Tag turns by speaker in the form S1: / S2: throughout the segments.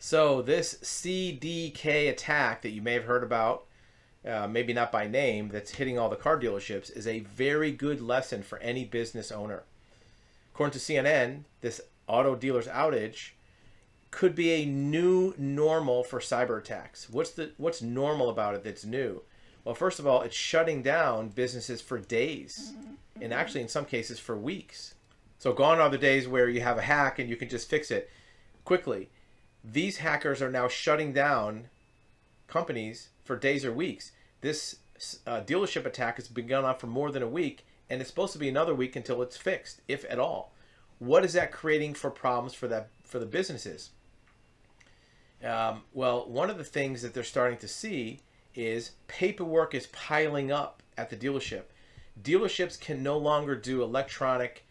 S1: So this CDK attack that you may have heard about, maybe not by name, that's hitting all the car dealerships, is a very good lesson for any business owner. According to CNN, this auto dealer's outage could be a new normal for cyber attacks. What's normal about it that's new? Well, first of all, it's shutting down businesses for days, and actually in some cases for weeks. So gone are the days where you have a hack and you can just fix it quickly. These hackers are now shutting down companies for days or weeks. This dealership attack has been going on for more than a week, and it's supposed to be another week until it's fixed, if at all. What is that creating for problems for the businesses? Well, one of the things that they're starting to see is paperwork is piling up at the dealership. Dealerships can no longer do electronic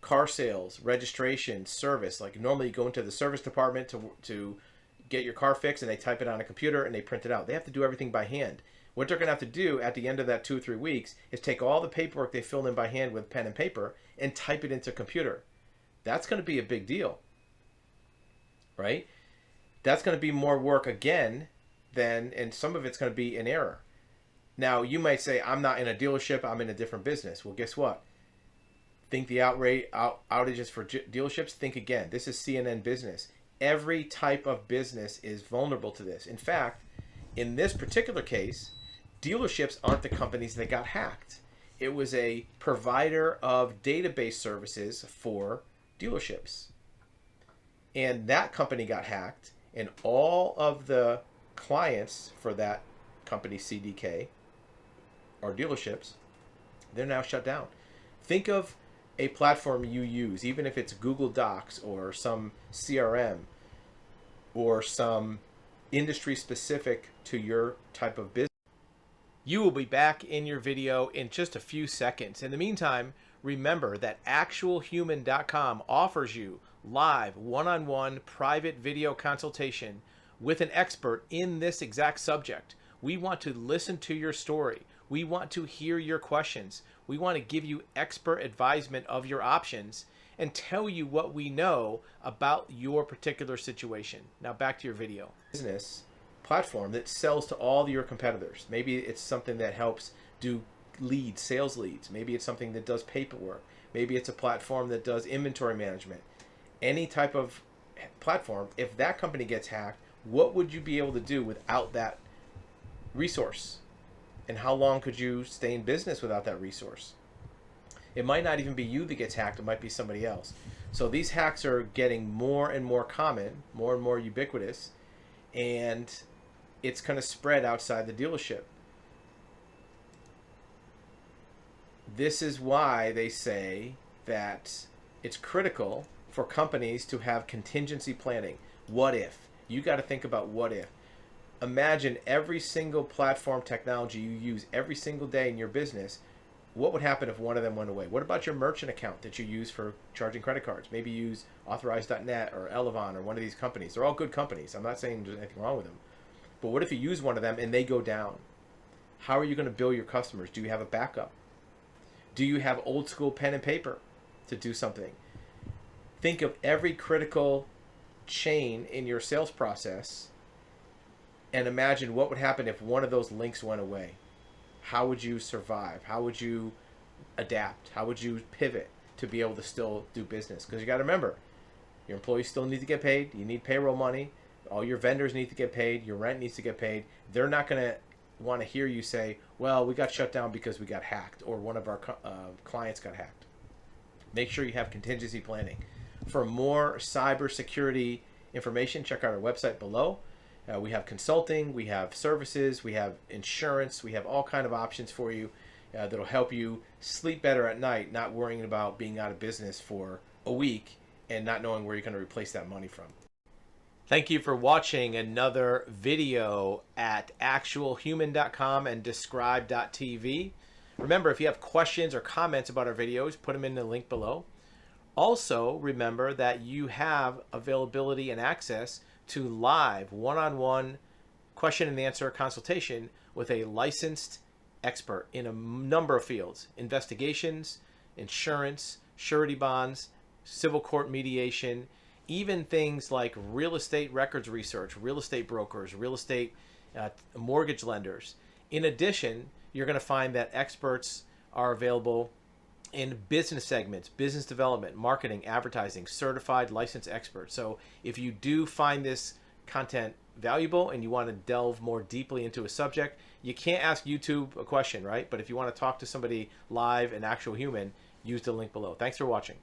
S1: car sales, registration, service. Like normally you go into the service department to get your car fixed and they type it on a computer and they print it out. They have to do everything by hand. What they're going to have to do at the end of that 2 or 3 weeks is take all the paperwork they filled in by hand with pen and paper and type it into a computer. That's going to be a big deal, right? That's going to be more work again and some of it's going to be an error. Now, you might say, I'm not in a dealership, I'm in a different business. Well, guess what? Think the outages for dealerships? Think again. This is CNN Business. Every type of business is vulnerable to this. In fact, in this particular case, dealerships aren't the companies that got hacked. It was a provider of database services for dealerships. And that company got hacked, and all of the clients for that company, CDK, or dealerships, they're now shut down. Think of a platform you use, even if it's Google Docs or some CRM or some industry specific to your type of business. You will be back in your video in just a few seconds. In the meantime, remember that actualhuman.com offers you live one-on-one private video consultation with an expert in this exact subject. We want to listen to your story. We want to hear your questions. We want to give you expert advisement of your options and tell you what we know about your particular situation. Now back to your video. Business platform that sells to all your competitors. Maybe it's something that helps do leads, sales leads. Maybe it's something that does paperwork. Maybe it's a platform that does inventory management. Any type of platform, if that company gets hacked, what would you be able to do without that resource? And how long could you stay in business without that resource? It might not even be you that gets hacked. It might be somebody else. So these hacks are getting more and more common, more and more ubiquitous, and it's going to spread outside the dealership. This is why they say that it's critical for companies to have contingency planning. What if? You got to think about what if. Imagine every single platform technology you use every single day in your business. What would happen if one of them went away? What about your merchant account that you use for charging credit cards? Maybe use Authorize.net or Elevon or one of these companies. They're all good companies. I'm not saying there's anything wrong with them. But what if you use one of them and they go down? How are you going to bill your customers? Do you have a backup? Do you have old school pen and paper to do something? Think of every critical chain in your sales process and imagine what would happen if one of those links went away. How would you survive? How would you adapt? How would you pivot to be able to still do business? Because you got to remember, your employees still need to get paid. You need payroll money. All your vendors need to get paid. Your rent needs to get paid. They're not going to want to hear you say, well, we got shut down because we got hacked or one of our clients got hacked. Make sure you have contingency planning. For more cybersecurity information, check out our website below. We have consulting, we have services, we have insurance, we have all kind of options for you that'll help you sleep better at night, not worrying about being out of business for a week and not knowing where you're going to replace that money from. Thank you for watching another video at actualhuman.com and describe.tv. Remember, if you have questions or comments about our videos, put them in the link below. Also, remember that you have availability and access to live one-on-one question and answer consultation with a licensed expert in a number of fields: investigations, insurance, surety bonds, civil court mediation, even things like real estate records research, real estate brokers, real estate mortgage lenders. In addition, you're going to find that experts are available in business segments, business development, marketing, advertising, certified licensed experts. So if you do find this content valuable and you want to delve more deeply into a subject, you can't ask YouTube a question, right? But if you want to talk to somebody live, an actual human, use the link below. Thanks for watching.